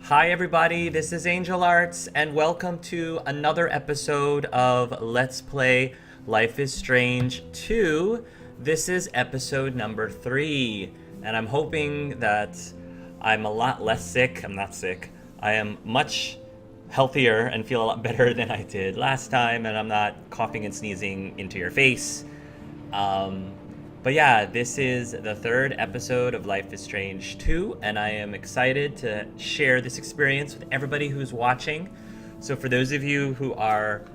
Hi, everybody. This is Angel Arts, and welcome to another episode of Let's Play Life is Strange 2. This is episode number 3, and I'm hoping that I'm a lot less sick. I'm not sick. I am much healthier and feel a lot better than I did last time, and I'm not coughing and sneezing into your face. But yeah, this is the third episode of Life is Strange 2, and I am excited to share this experience with everybody who's watching. So for those of you who are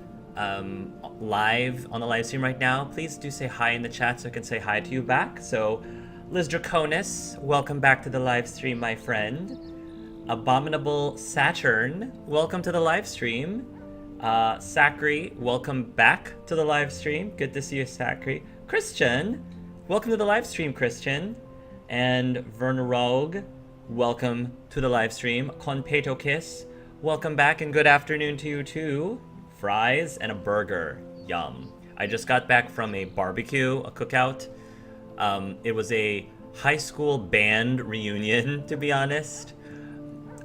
live on the live stream right now, please do say hi in the chat so I can say hi to you back. So Liz Draconis, welcome back to the live stream, my friend. Abominable Saturn, welcome to the live stream. Sakri, welcome back to the live stream. Good to see you, Sakri. Christian, welcome to the live stream, Christian. And Verna Rogue, welcome to the live stream. Conpeto Kiss, welcome back and good afternoon to you too. Fries and a burger, yum. I just got back from a barbecue, a cookout. It was a high school band reunion, to be honest.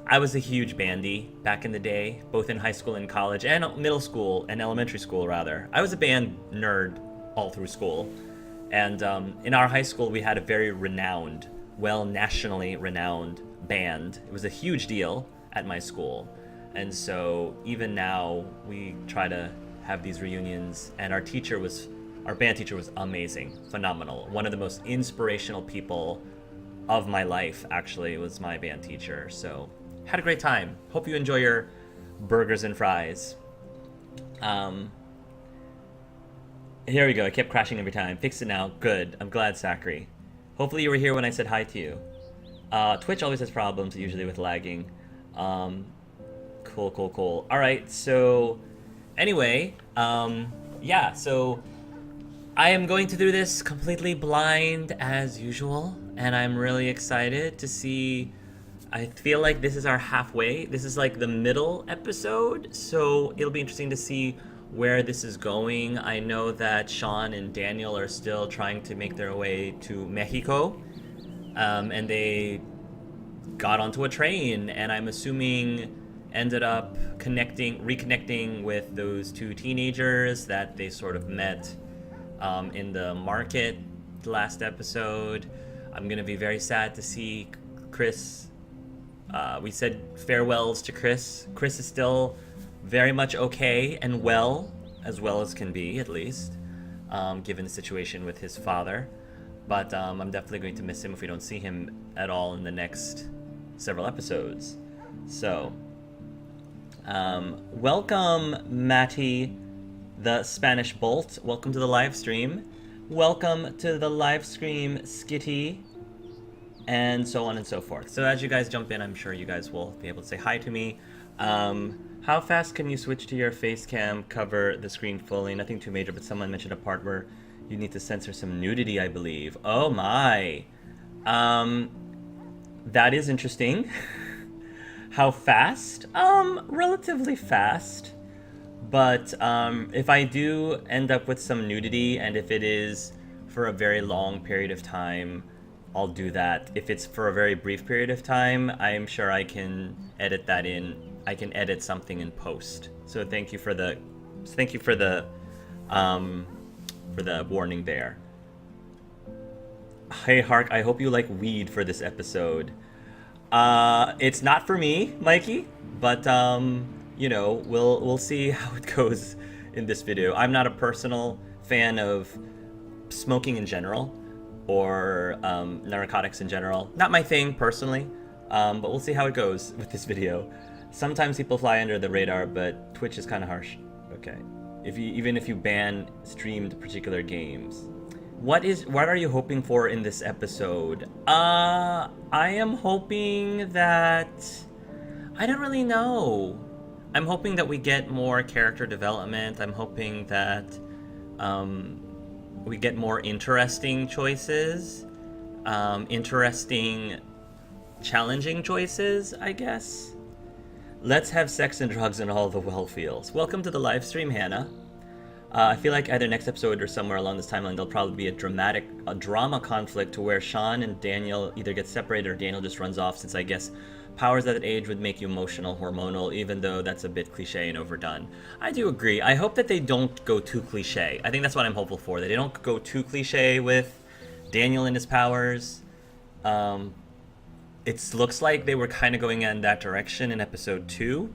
I was a huge bandy back in the day, both in high school and college, and middle school and elementary school, rather. I was a band nerd all through school. And in our high school, we had a very renowned, nationally renowned band. It was a huge deal at my school. And so even now, we try to have these reunions. And our band teacher was amazing, phenomenal. One of the most inspirational people of my life, actually, was my band teacher. So had a great time. Hope you enjoy your burgers and fries. Here we go. I kept crashing every time. Fixed it now. Good. I'm glad, Sakri. Hopefully you were here when I said hi to you. Twitch always has problems, usually with lagging. Cool. All right. So, anyway, yeah. So, I am going to do this completely blind as usual, and I'm really excited to see. I feel like this is our halfway. This is like the middle episode, so it'll be interesting to see where this is going. I know that Sean and Daniel are still trying to make their way to Mexico, and they got onto a train, and I'm assuming ended up reconnecting with those two teenagers that they sort of met in the market last episode. I'm gonna be very sad to see Chris. We said farewells to Chris. Chris is still very much okay and well as can be, at least, given the situation with his father. But I'm definitely going to miss him if we don't see him at all in the next several episodes. So, welcome, Matty, the Spanish Bolt. Welcome to the live stream. Welcome to the live stream, Skitty, and so on and so forth. So as you guys jump in, I'm sure you guys will be able to say hi to me. How fast can you switch to your face cam, cover the screen fully? Nothing too major, but someone mentioned a part where you need to censor some nudity, I believe. Oh my. That is interesting. How fast? Relatively fast. But if I do end up with some nudity, and if it is for a very long period of time, I'll do that. If it's for a very brief period of time, I'm sure I can edit that in. I can edit something in post. So thank you for the warning there. Hey Hark, I hope you like weed for this episode. It's not for me, Mikey, but we'll see how it goes in this video. I'm not a personal fan of smoking in general, or narcotics in general. Not my thing personally, but we'll see how it goes with this video. Sometimes people fly under the radar, but Twitch is kind of harsh. Okay, even if you ban streamed particular games. What are you hoping for in this episode? I am hoping that I don't really know. I'm hoping that we get more character development. I'm hoping that we get more interesting choices, interesting, challenging choices, I guess. Let's have sex and drugs in all the well feels. Welcome to the live stream, Hannah. I feel like either next episode or somewhere along this timeline there'll probably be a drama conflict to where Sean and Daniel either get separated or Daniel just runs off, since I guess powers that age would make you emotional, hormonal, even though that's a bit cliche and overdone. I do agree. I hope that they don't go too cliche. I think that's what I'm hopeful for. That they don't go too cliche with Daniel and his powers. It looks like they were kind of going in that direction in episode 2.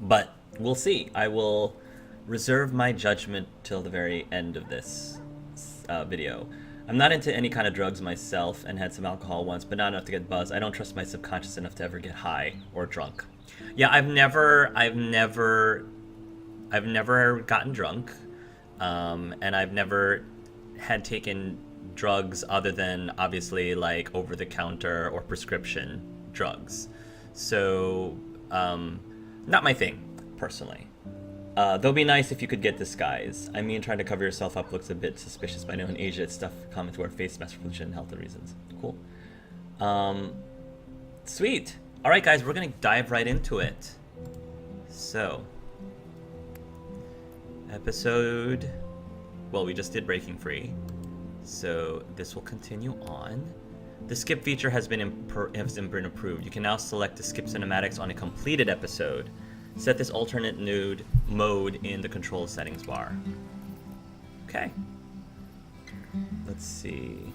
But we'll see. I will reserve my judgment till the very end of this video. I'm not into any kind of drugs myself and had some alcohol once, but not enough to get buzzed. I don't trust my subconscious enough to ever get high or drunk. Yeah, I've never gotten drunk, and I've never had taken drugs other than obviously like over-the-counter or prescription drugs. So, not my thing, personally. Though be nice if you could get disguise. I mean, trying to cover yourself up looks a bit suspicious, but I know in Asia it's stuff common to wear face masks for pollution and health reasons. Cool. Sweet. All right, guys, we're gonna dive right into it. So, well, we just did Breaking Free, so this will continue on. The skip feature has been improved. You can now select to skip cinematics on a completed episode. Set this alternate mode in the control settings bar. Okay. Let's see.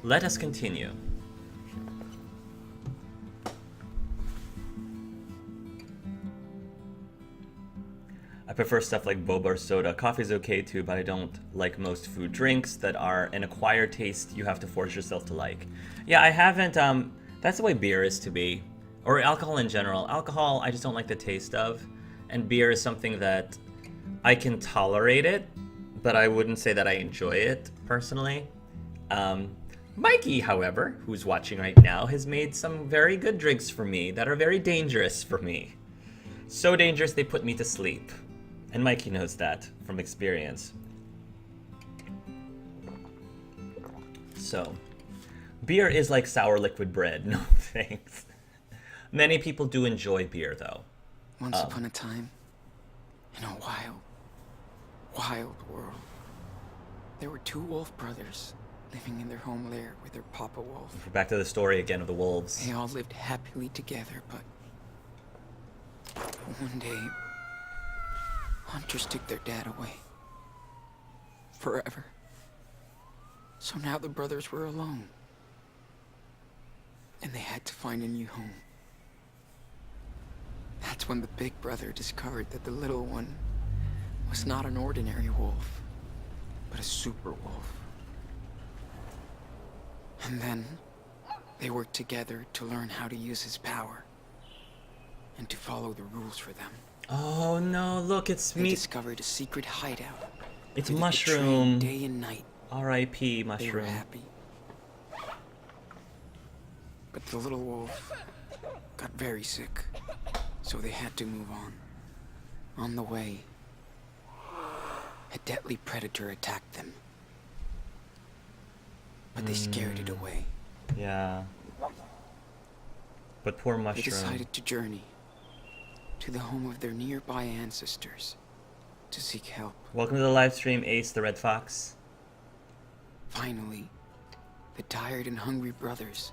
Let us continue. I prefer stuff like boba or soda. Coffee's okay too, but I don't like most food drinks that are an acquired taste you have to force yourself to like. Yeah, I haven't, that's the way beer is to be. Or alcohol in general. Alcohol, I just don't like the taste of. And beer is something that I can tolerate it, but I wouldn't say that I enjoy it, personally. Mikey, however, who's watching right now, has made some very good drinks for me that are very dangerous for me. So dangerous they put me to sleep. And Mikey knows that from experience. So, beer is like sour liquid bread. No thanks. Many people do enjoy beer, though. Once upon a time, in a wild, wild world, there were 2 wolf brothers living in their home lair with their papa wolf. We're back to the story again of the wolves. They all lived happily together, but one day, hunters took their dad away. Forever. So now the brothers were alone. And they had to find a new home. That's when the big brother discovered that the little one was not an ordinary wolf, but a super wolf. And then they worked together to learn how to use his power and to follow the rules for them. Oh no, look, it's me. They discovered a secret hideout. It's Mushroom. Day and night. R.I.P. Mushroom. They were happy. But the little wolf got very sick, so they had to move on. On the way, a deadly predator attacked them. But they scared it away. Yeah. But poor Mushroom. They decided to journey to the home of their nearby ancestors to seek help. Welcome to the live stream, Ace the Red Fox. Finally, the tired and hungry brothers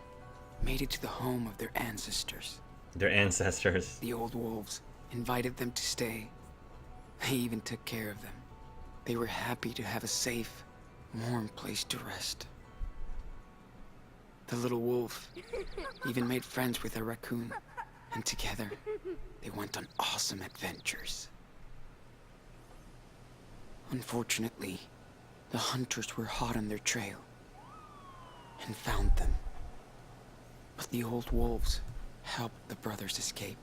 made it to the home of their ancestors. Their ancestors. The old wolves invited them to stay. They even took care of them. They were happy to have a safe, warm place to rest. The little wolf even made friends with a raccoon, and together they went on awesome adventures. Unfortunately, the hunters were hot on their trail and found them. But the old wolves helped the brothers escape.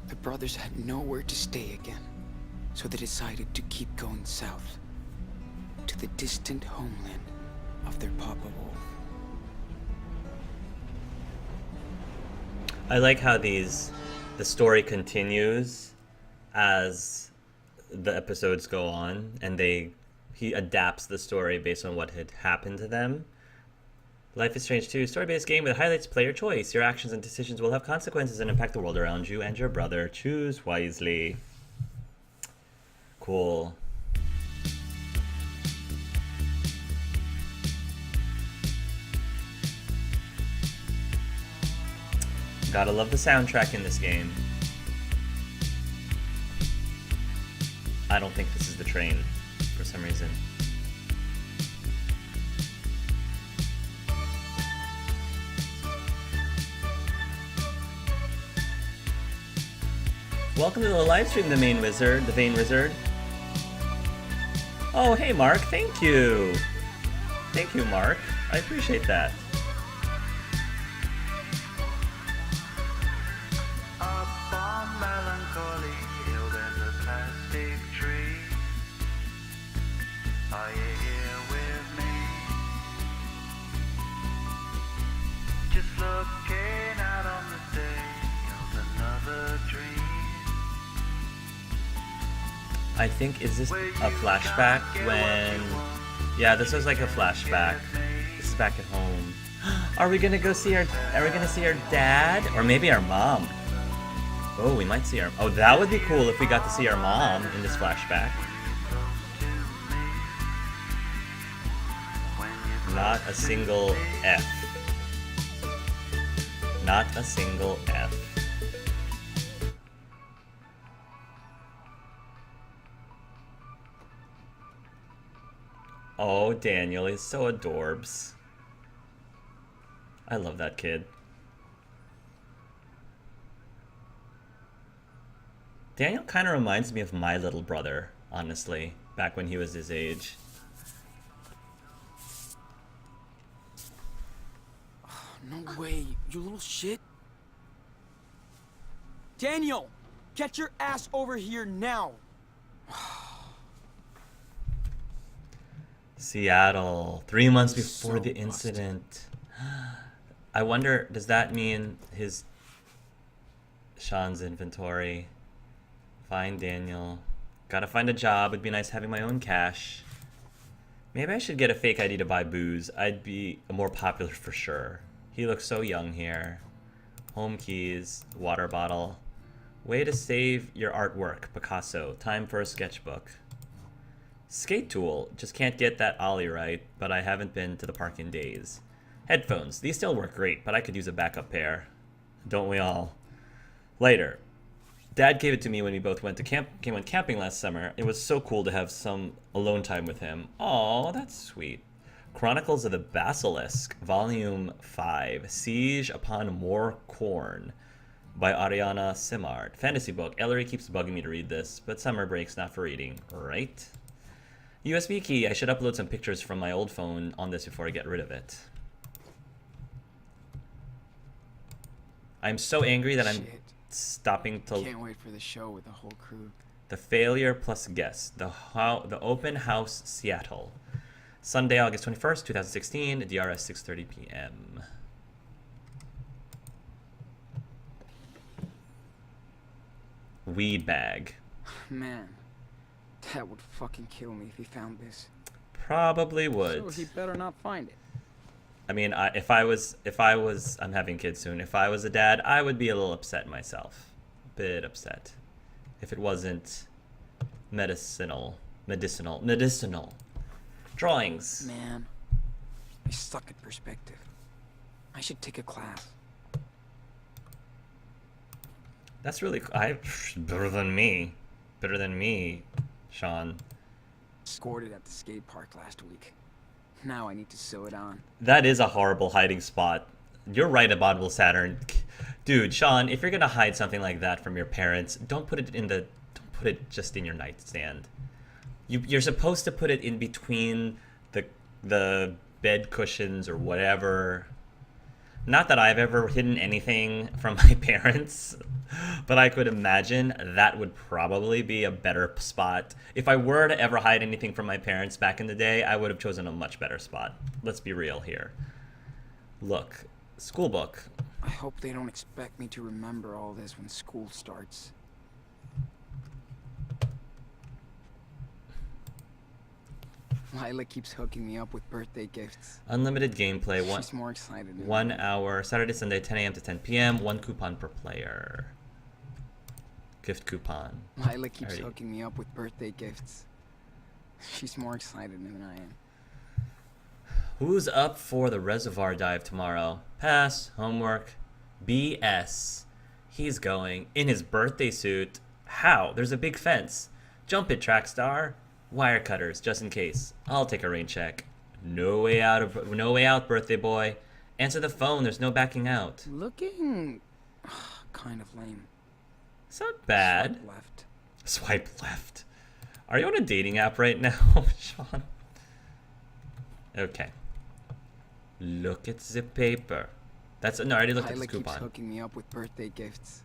The brothers had nowhere to stay again, so they decided to keep going south to the distant homeland of their Papa Wolf. I like how the story continues as the episodes go on, and he adapts the story based on what had happened to them. Life is Strange 2, story-based game that highlights player choice. Your actions and decisions will have consequences and impact the world around you and your brother. Choose wisely. Cool. Gotta love the soundtrack in this game. I don't think this is the train for some reason. Welcome to the live stream, the Vain Wizard. Oh, hey, Mark. Thank you. Thank you, Mark. I appreciate that. Up on Melancholy Hill, there's a plastic tree. Are you here with me? Just looking out on the day of another dream. I think, is this a flashback when... Yeah, this was like a flashback. This is back at home. Are we gonna see our dad? Or maybe our mom? Oh, we might see our... Oh, that would be cool if we got to see our mom in this flashback. Not a single F. Not a single F. Oh, Daniel, he's so adorbs. I love that kid. Daniel kind of reminds me of my little brother, honestly, back when he was his age. No way, you little shit. Daniel, get your ass over here now. Seattle, 3 months before So the incident. I wonder, does that mean Sean's inventory? Find Daniel. Gotta find a job. It'd be nice having my own cash. Maybe I should get a fake ID to buy booze. I'd be more popular for sure. He looks so young here. Home keys, water bottle. Way to save your artwork, Picasso. Time for a sketchbook. Skate tool. Just can't get that ollie right, but I haven't been to the park in days. Headphones. These still work great, but I could use a backup pair. Don't we all? Later. Dad gave it to me when we both went camping last summer. It was so cool to have some alone time with him. Aw, that's sweet. Chronicles of the Basilisk, Volume 5, Siege upon Morcorn, by Ariana Simard. Fantasy book. Ellery keeps bugging me to read this, but summer break's not for reading, right? USB key. I should upload some pictures from my old phone on this before I get rid of it. I'm so angry that I'm stopping to... Can't wait for the show with the whole crew. The Failure Plus Guest. The Open House Seattle. Sunday, August 21st, 2016, DRS 6:30 p.m. Weed bag. Man, Dad would fucking kill me if he found this. Probably would. So he better not find it. I mean, if I was, I'm having kids soon. If I was a dad, I would be a little upset myself. Bit upset. If it wasn't medicinal. Drawings. Man, I suck at perspective. I should take a class. That's really, better than me, Sean. Scored it at the skate park last week. Now I need to sew it on. That is a horrible hiding spot. You're right, Abominable Saturn. Dude, Sean, if you're gonna hide something like that from your parents, don't put it just in your nightstand. You're supposed to put it in between the bed cushions or whatever. Not that I've ever hidden anything from my parents, but I could imagine that would probably be a better spot. If I were to ever hide anything from my parents back in the day, I would have chosen a much better spot. Let's be real here. Look, school book. I hope they don't expect me to remember all this when school starts. Lila keeps hooking me up with birthday gifts. Unlimited gameplay. She's more excited than 1 me. hour, Saturday, Sunday, 10 a.m. to 10 p.m. 1 coupon per player. Gift coupon. Lila keeps Alrighty. hooking me up with birthday gifts. She's more excited than I am. Who's up for the reservoir dive tomorrow? Pass. Homework. BS. He's going in his birthday suit. How? There's a big fence. Jump it, track star. Wire cutters, just in case. I'll take a rain check. No way out, birthday boy. Answer the phone, there's no backing out. Looking kind of lame. It's not bad. Swipe left. Swipe left. Are you on a dating app right now, Sean? Okay. Look at the paper. That's no, I already looked at Hyla this keeps coupon. hooking me up with birthday gifts.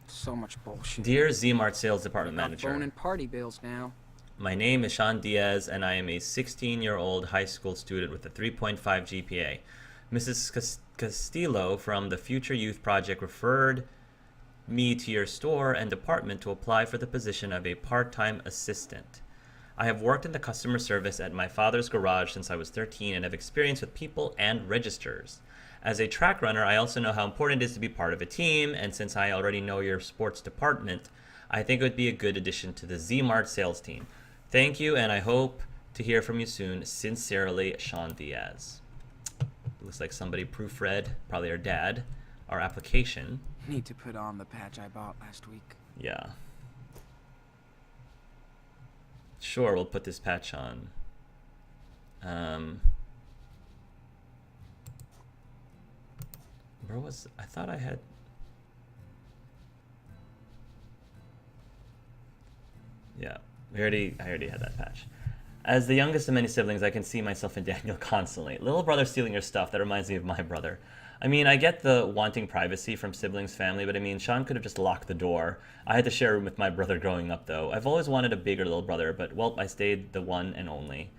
So much bullshit. Dear Zmart Sales Department Got Manager. phone and party bills now. My name is Sean Diaz, and I am a 16-year-old high school student with a 3.5 GPA. Mrs. Castillo from the Future Youth Project referred me to your store and department to apply for the position of a part-time assistant. I have worked in the customer service at my father's garage since I was 13 and have experience with people and registers. As a track runner, I also know how important it is to be part of a team, and since I already know your sports department, I think it would be a good addition to the Zmart sales team. Thank you, and I hope to hear from you soon. Sincerely, Sean Diaz. Looks like somebody proofread, probably our dad, our application. Need to put on the patch I bought last week. Yeah. Sure, we'll put this patch on. Where was... I thought I had... Yeah, I already had that patch. As the youngest of many siblings, I can see myself in Daniel constantly. Little brother stealing your stuff, that reminds me of my brother. I mean, I get the wanting privacy from siblings' family, but I mean, Sean could have just locked the door. I had to share a room with my brother growing up, though. I've always wanted a bigger little brother, but, well, I stayed the one and only.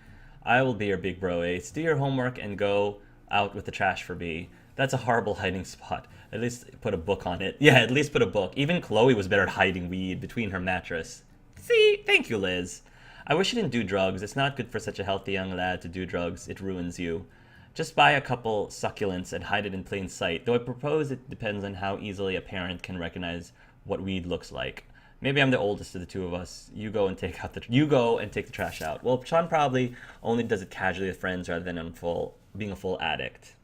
I will be your big bro, Ace. Do your homework and go out with the trash for B. That's a horrible hiding spot. At least put a book on it. Yeah, at least put a book. Even Chloe was better at hiding weed between her mattress. See? Thank you, Liz. I wish you didn't do drugs. It's not good for such a healthy young lad to do drugs. It ruins you. Just buy a couple succulents and hide it in plain sight. Though I propose it depends on how easily a parent can recognize what weed looks like. Maybe I'm the oldest of the two of us. You go and take the trash out. Well, Sean probably only does it casually with friends rather than being a full addict.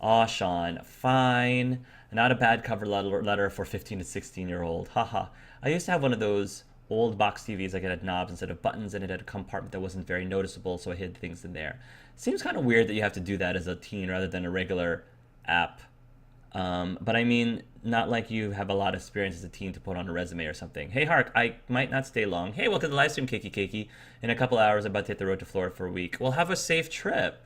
Aw, Sean, fine. Not a bad cover letter for 15 to 16-year-old. Haha. I used to have one of those old box TVs that had knobs instead of buttons, and it had a compartment that wasn't very noticeable, so I hid things in there. Seems kind of weird that you have to do that as a teen rather than a regular app. But I mean, not like you have a lot of experience as a teen to put on a resume or something. Hey, Hark, I might not stay long. Hey, welcome to the live stream, Kiki. In a couple hours, I'm about to hit the road to Florida for a week. Well, have a safe trip.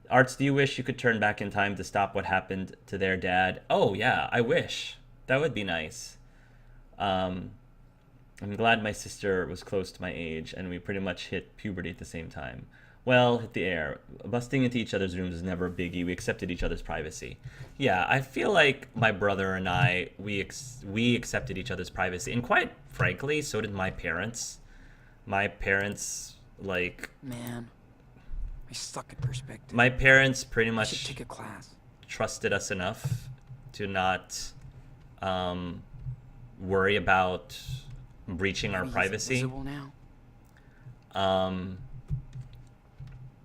Arts, do you wish you could turn back in time to stop what happened to their dad? Oh, yeah, I wish. That would be nice. I'm glad my sister was close to my age, and we pretty much hit puberty at the same time. Well, hit the air. Busting into each other's rooms is never a biggie. We accepted each other's privacy. Yeah, I feel like my brother and I, we accepted each other's privacy. And quite frankly, so did my parents. My parents, like... Man, I suck at perspective. My parents pretty I much should take a class. trusted us enough to not worry about breaching our Maybe he's privacy. invisible now?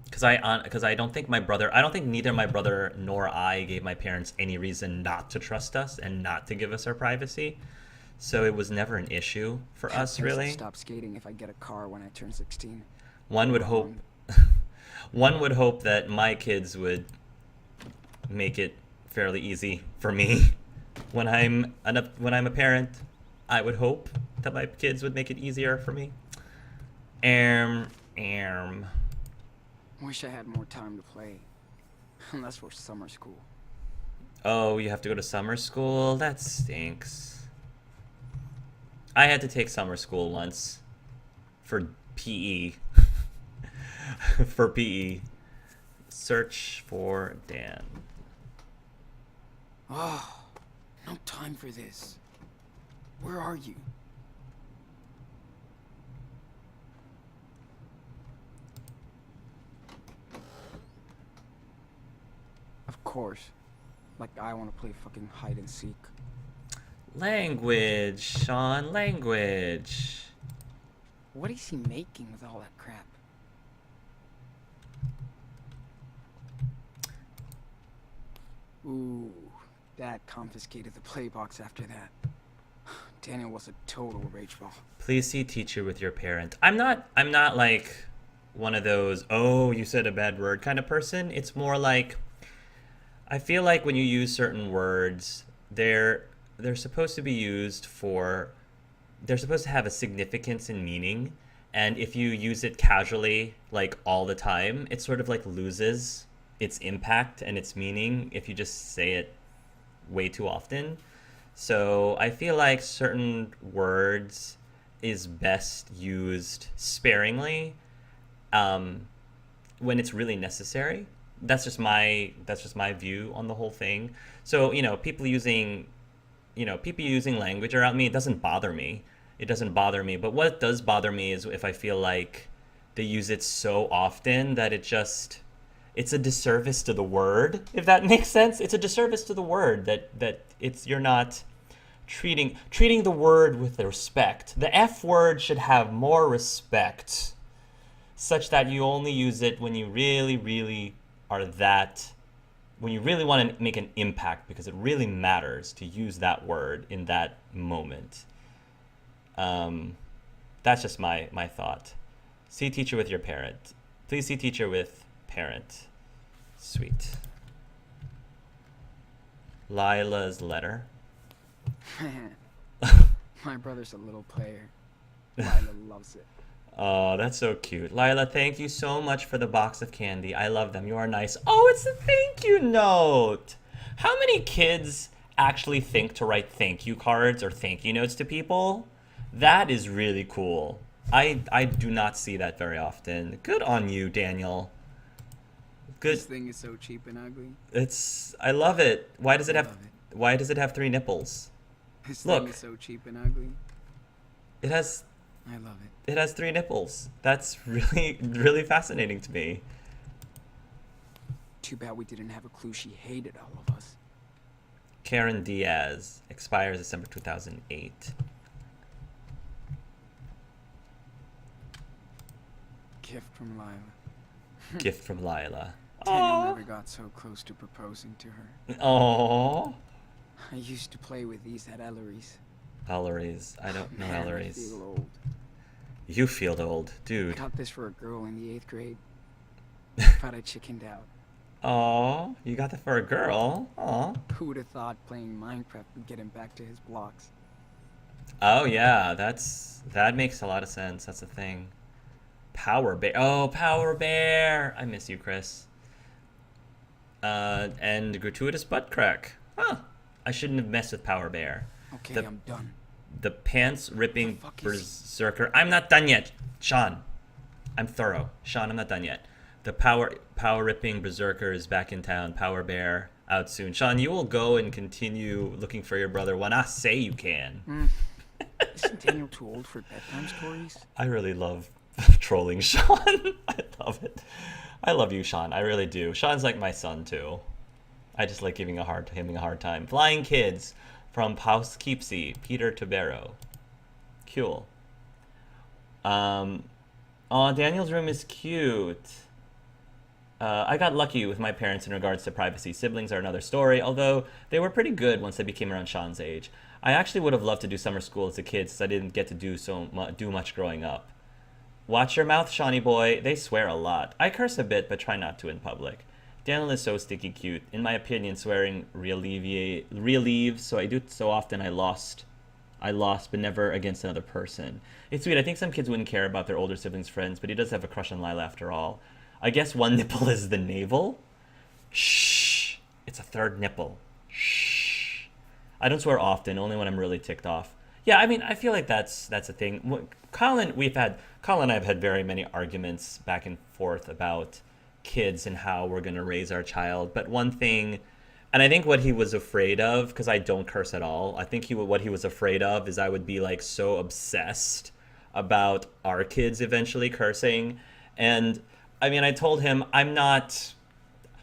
Because I don't think neither my brother nor I gave my parents any reason not to trust us and not to give us our privacy. So it was never an issue for us, I really. stop skating if I get a car when I turn 16. One would hope that my kids would make it fairly easy for me when I'm a parent. I would hope that my kids would make it easier for me. Wish I had more time to play. Unless for summer school. Oh, you have to go to summer school? That stinks. I had to take summer school once. For PE. For PE. Search for Dan. Oh, no time for this. Where are you? Of course. Like I want to play fucking hide and seek. Language, Sean, language. What is he making with all that crap? Ooh, Dad confiscated the play box after that. Daniel was a total rage ball. Please see teacher with your parent. I'm not like one of those, oh, you said a bad word kind of person. It's more like I feel like when you use certain words, they're supposed to be used for they're supposed to have a significance and meaning. And if you use it casually, like all the time, it sort of like loses its impact and its meaning if you just say it way too often. So I feel like certain words is best used sparingly when it's really necessary. That's just my view on the whole thing. So people using language around me, it doesn't bother me. It doesn't bother me. But what does bother me is if I feel like they use it so often that it's a disservice to the word, if that makes sense. It's a disservice to the word that you're not treating the word with respect. The F word should have more respect, such that you only use it when you really, really when you really want to make an impact, because it really matters to use that word in that moment. That's just my thought. See teacher with your parent. Please see teacher with parent. Sweet. Lila's letter. My brother's a little player. Lila loves it. Oh, that's so cute. Lila, thank you so much for the box of candy. I love them. You are nice. Oh, it's a thank you note. How many kids actually think to write thank you cards or thank you notes to people? That is really cool. I do not see that very often. Good on you, Daniel. Good. This thing is so cheap and ugly. I love it. Why does it I have love it. why does it have 3 nipples? This Look. thing is so cheap and ugly. It has I love it. 3 nipples. That's really, really fascinating to me. Too bad we didn't have a clue she hated all of us. Karen Diaz, expires December 2008. Gift from Lila. Gift from Lila. Daniel never got so close to proposing to her. Aww. I used to play with these at Ellery's. Ellery's. I don't know Man, I Ellery's. feel old. You feel old, I dude. got this for a girl in the 8th grade, but I chickened out. Aw, you got that for a girl. Aw. Who would have thought playing Minecraft would get him back to his blocks? Oh yeah, that makes a lot of sense. That's the thing. Power Bear. Oh, Power Bear. I miss you, Chris. And gratuitous butt crack. Huh. I shouldn't have messed with Power Bear. Okay, The- I'm done. The pants ripping The fuck is- berserker. I'm not done yet, Sean. I'm thorough. Sean, I'm not done yet. The power ripping berserker is back in town. Power Bear out soon. Sean, you will go and continue looking for your brother when I say you can. Isn't Daniel too old for bedtime stories? I really love trolling Sean. I love it. I love you, Sean. I really do. Sean's like my son too. I just like giving him a hard time. Flying Kids from Poughkeepsie, Peter Tobero. Cool. Oh, Daniel's room is cute. I got lucky with my parents in regards to privacy. Siblings are another story, although they were pretty good once they became around Sean's age. I actually would have loved to do summer school as a kid since I didn't get to do much growing up. Watch your mouth, Shawnee boy. They swear a lot. I curse a bit, but try not to in public. Daniel is so sticky cute. In my opinion, swearing relieves, so I do it so often I lost, but never against another person. It's sweet. I think some kids wouldn't care about their older siblings' friends, but he does have a crush on Lila after all. I guess one nipple is the navel. Shh. It's a third nipple. Shh. I don't swear often, only when I'm really ticked off. Yeah, I mean, I feel like that's a thing. Colin and I have had very many arguments back and forth about kids and how we're going to raise our child. But one thing, and I think what he was afraid of, because I don't curse at all, I think what he was afraid of is I would be like so obsessed about our kids eventually cursing. And I mean, I told him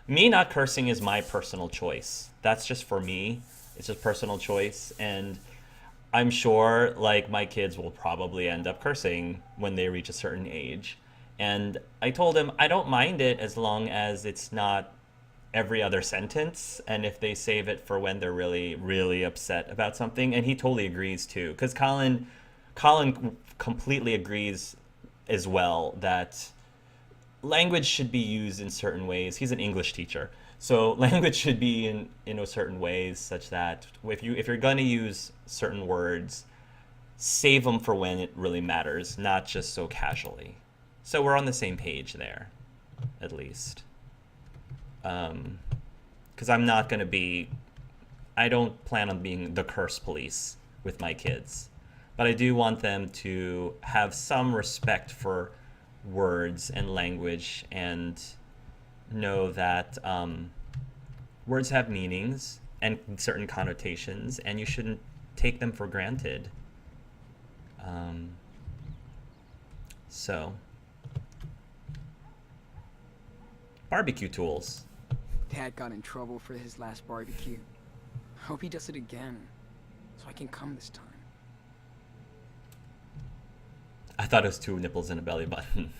me not cursing is my personal choice. That's just for me. It's just personal choice. And I'm sure like my kids will probably end up cursing when they reach a certain age. And I told him I don't mind it as long as it's not every other sentence, and if they save it for when they're really, really upset about something. And he totally agrees too, because Colin completely agrees as well that language should be used in certain ways. He's an English teacher, so language should be in certain ways such that if you're going to use certain words, save them for when it really matters, not just so casually. So we're on the same page there, at least. Because I'm not going to be, I don't plan on being the curse police with my kids, but I do want them to have some respect for words and language and know that words have meanings and certain connotations, and you shouldn't take them for granted. So, barbecue tools. Dad got in trouble for his last barbecue. Hope he does it again, so I can come this time. I thought it was 2 nipples and a belly button.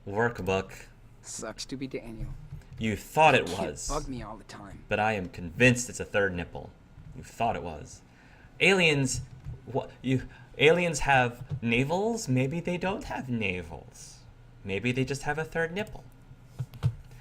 Workbook. Sucks to be Daniel. You thought it Can't was. bug me all the time. But I am convinced it's a 3rd nipple. You thought it was. Aliens, aliens have navels? Maybe they don't have navels. Maybe they just have a 3rd nipple.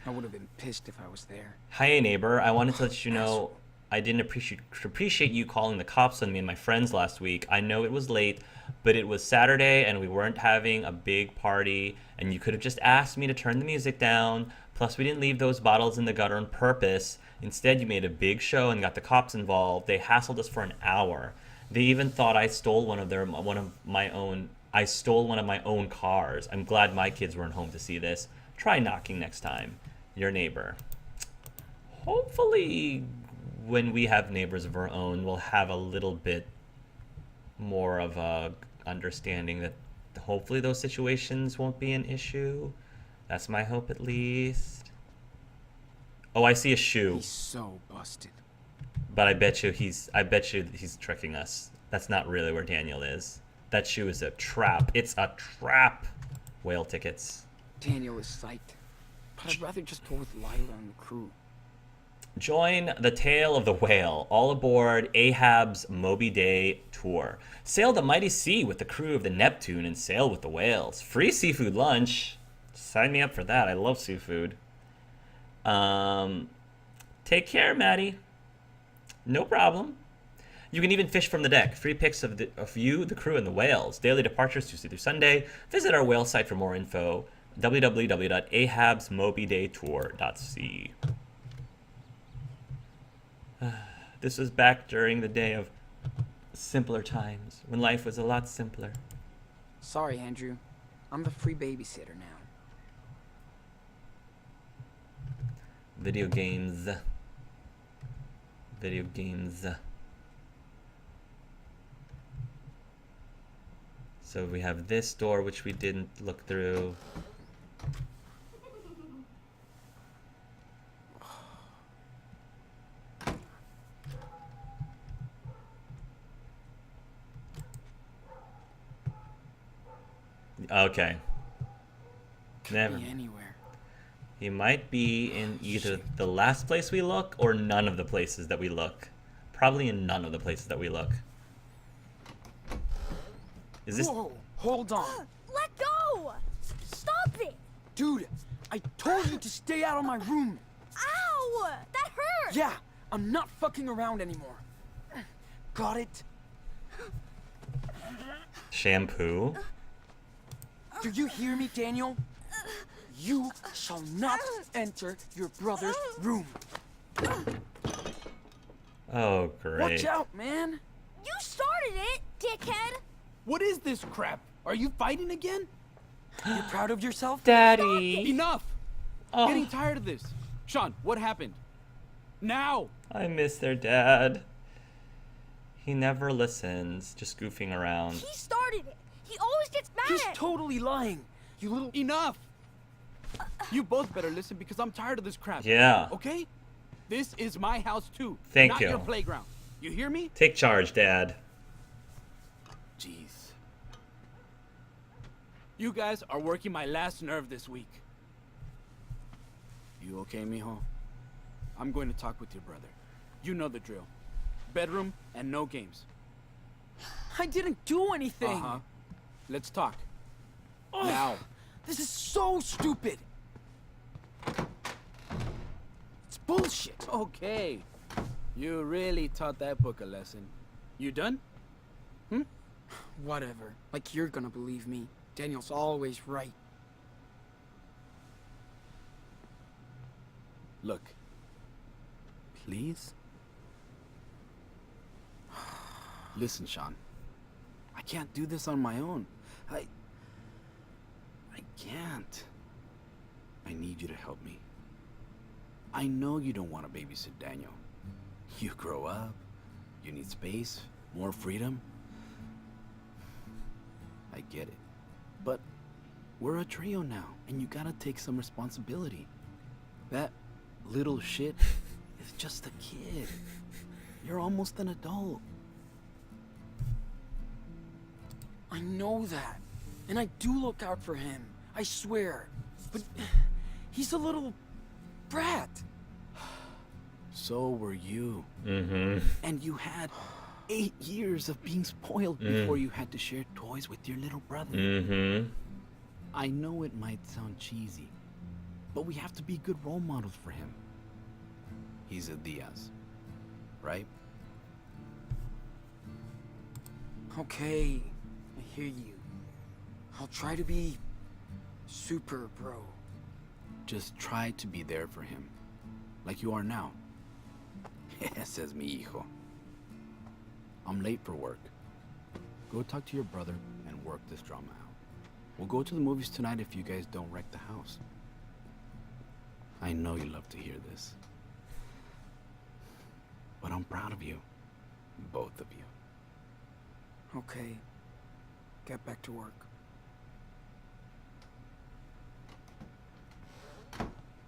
I would have been pissed if I was there. Hi, neighbor. I wanted to let you know I didn't appreciate you calling the cops on me and my friends last week. I know it was late, but it was Saturday and we weren't having a big party, and you could have just asked me to turn the music down. Plus, we didn't leave those bottles in the gutter on purpose. Instead, you made a big show and got the cops involved. They hassled us for an hour. They even thought I stole one of my own cars. I'm glad my kids weren't home to see this. Try knocking next time. Your neighbor. Hopefully, when we have neighbors of our own, we'll have a little bit more of a understanding that hopefully those situations won't be an issue. That's my hope, at least. Oh, I see a shoe. He's so busted. But I bet you he's tricking us. That's not really where Daniel is. That shoe is a trap. It's a trap. Whale tickets. Daniel is psyched. But I'd rather just go with Lila and the crew. Join the tale of the whale. All aboard Ahab's Moby Day tour. Sail the mighty sea with the crew of the Neptune and sail with the whales. Free seafood lunch. Sign me up for that. I love seafood. Take care, Maddie. No problem. You can even fish from the deck. Free pics of you, the crew, and the whales. Daily departures Tuesday through Sunday. Visit our whale site for more info. www.ahabsmobydaytour.c. This was back during the day of simpler times, when life was a lot simpler. Sorry, Andrew. I'm the free babysitter now. Video games. Video games. So we have this door, which we didn't look through. Okay. Never. Be anywhere. He might be in either the last place we look or none of the places that we look. Probably in none of the places that we look. Is this... Whoa, hold on. Let go! Stop it! Dude, I told you to stay out of my room. Ow! That hurt! Yeah, I'm not fucking around anymore. Got it? Shampoo? Do you hear me, Daniel? You shall not enter your brother's room. Oh, great. Watch out, man. You started it, dickhead! What is this crap? Are you fighting again? You proud of yourself? Daddy! Enough! Oh, Getting tired of this. Sean, what happened? Now! I miss their dad. He never listens, just goofing around. He started it! He always gets mad He's at totally lying. You little... Enough! You both better listen because I'm tired of this crap. Yeah. Okay? This is my house too. Thank not you. your playground. You hear me? Take charge, Dad. Jeez. You guys are working my last nerve this week. You okay, mijo? I'm going to talk with your brother. You know the drill. Bedroom and no games. I didn't do anything. Uh-huh. Let's talk. Ugh, Now. This is so stupid. It's bullshit. Okay. You really taught that book a lesson. You done? Whatever. Like you're gonna believe me. Daniel's always right. Look. Please? Listen, Sean. I can't do this on my own. I can't. I need you to help me. I know you don't want to babysit Daniel. You grow up. You need space, more freedom. I get it. But we're a trio now, and you gotta take some responsibility. That little shit is just a kid. You're almost an adult. I know that. And I do look out for him. I swear. But he's a little brat. So were you. Mm-hmm. And you had 8 years of being spoiled before you had to share toys with your little brother. Mm-hmm. I know it might sound cheesy, but we have to be good role models for him. He's a Diaz, right? Okay, I hear you. I'll try to be super bro. Just try to be there for him, like you are now. Says mi hijo. I'm late for work. Go talk to your brother and work this drama out. We'll go to the movies tonight if you guys don't wreck the house. I know you love to hear this. But I'm proud of you. Both of you. Okay, get back to work.